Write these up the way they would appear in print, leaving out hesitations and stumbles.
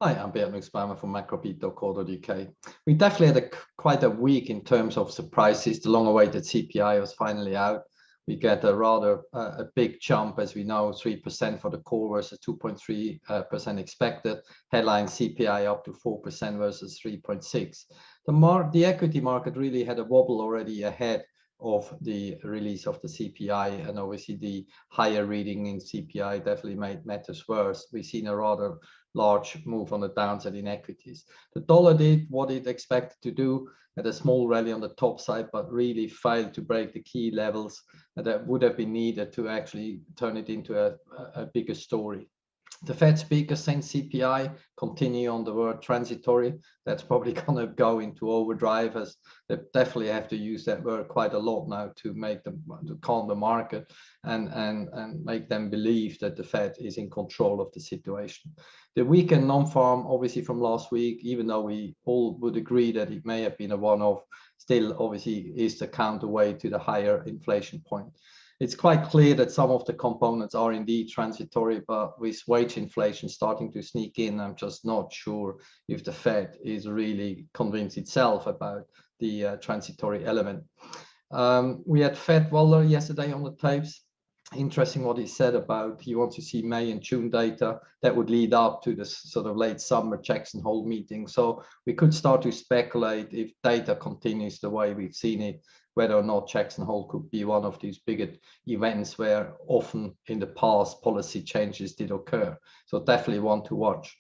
Hi, I'm Beat from macrobeat.co.uk. We definitely had quite a week in terms of surprises. The long-awaited CPI was finally out. We get a rather a big jump, as we know, 3% for the core versus 2.3% expected. Headline CPI up to 4% versus 3.6. The equity market really had a wobble already ahead of the release of the CPI, and obviously the higher reading in CPI definitely made matters worse. We've seen a rather large move on the downside in equities. The dollar did what it expected to do, at a small rally on the top side, but really failed to break the key levels that would have been needed to actually turn it into a bigger story. The Fed speaker saying CPI continue on the word transitory. That's probably going to go into overdrive, as they definitely have to use that word quite a lot now to make them to calm the market and make them believe that the Fed is in control of the situation. The weakened non-farm, obviously from last week, even though we all would agree that it may have been a one-off, still obviously is the counterweight to the higher inflation point. It's quite clear that some of the components are indeed transitory, but with wage inflation starting to sneak in, I'm just not sure if the Fed is really convinced itself about the transitory element. We had Fed Waller yesterday on the tapes. Interesting what he said about he wants to see May and June data that would lead up to this sort of late summer Jackson Hole meeting. So we could start to speculate, if data continues the way we've seen it, whether or not Jackson Hole could be one of these bigger events where often in the past policy changes did occur. So definitely one to watch.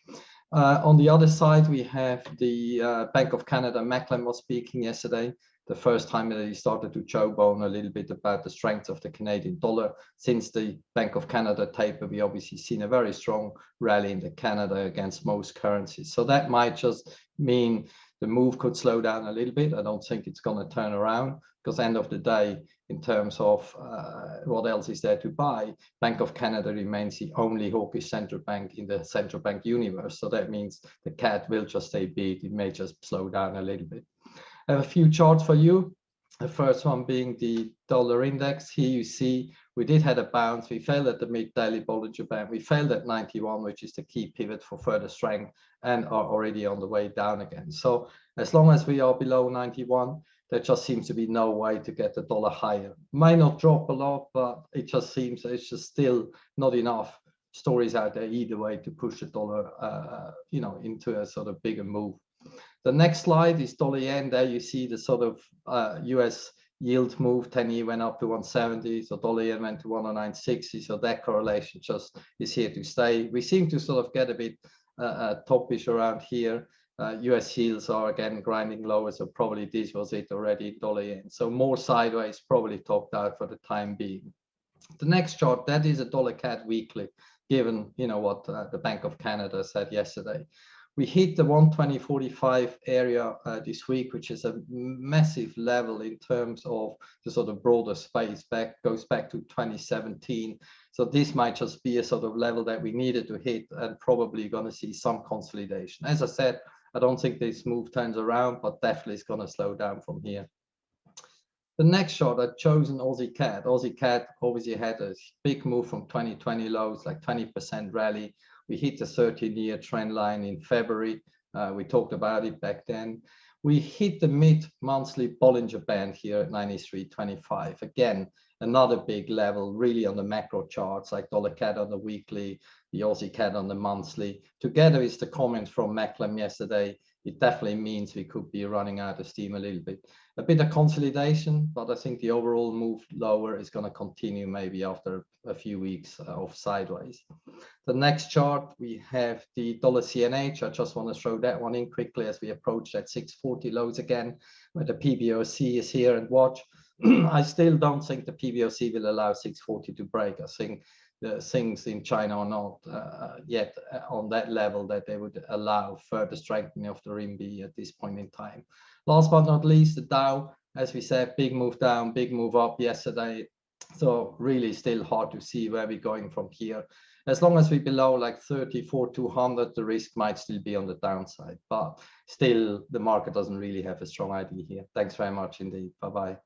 On the other side, we have the Bank of Canada. Macklem was speaking yesterday, the first time that he started to jawbone a little bit about the strength of the Canadian dollar. Since the Bank of Canada taper, we obviously seen a very strong rally in the Canada against most currencies. So that might just mean the move could slow down a little bit. I don't think it's going to turn around, because end of the day, in terms of what else is there to buy, Bank of Canada remains the only hawkish central bank in the central bank universe. So that means the cat will just stay big. It may just slow down a little bit. I have a few charts for you. The first one being the dollar index. Here you see we did have a bounce. We failed at the mid-daily Bollinger Band. We failed at 91, which is the key pivot for further strength, and are already on the way down again. So as long as we are below 91, there just seems to be no way to get the dollar higher. Might not drop a lot, but it just seems it's just still not enough stories out there either way to push the dollar, into a sort of bigger move. The next slide is dollar yen. There you see the sort of US yield move. 10-year went up to 170, so dollar yen went to 109.60. So that correlation just is here to stay. We seem to sort of get a bit toppish around here. US yields are again grinding lower, so probably this was it already, dollar yen. So more sideways, probably topped out for the time being. The next chart, that is a dollar CAD weekly, given what the Bank of Canada said yesterday. We hit the 120.45 area this week, which is a massive level in terms of the sort of broader space. Goes back to 2017. So this might just be a sort of level that we needed to hit, and probably going to see some consolidation. As I said, I don't think this move turns around, but definitely it's going to slow down from here. The next chart, I've chosen Aussie CAD. Aussie CAD obviously had a big move from 2020 lows, like 20% rally. We hit the 13-year trend line in February. We talked about it back then. We hit the mid-monthly Bollinger Band here at 93.25. Again, another big level, really on the macro charts, like dollar CAD on the weekly, the Aussie CAD on the monthly. Together is the comment from Macklem yesterday. It definitely means we could be running out of steam a little bit. A bit of consolidation, but I think the overall move lower is going to continue maybe after a few weeks of sideways. The next chart, we have the dollar CNH. I just want to throw that one in quickly as we approach that 640 lows again, where the PBOC is here, and watch. I still don't think the PBOC will allow 640 to break. I think the things in China are not yet on that level that they would allow further strengthening of the RMB at this point in time. Last but not least, the Dow, as we said, big move down, big move up yesterday. So really still hard to see where we're going from here. As long as we're below like 34,200, the risk might still be on the downside, but still the market doesn't really have a strong idea here. Thanks very much indeed. Bye-bye.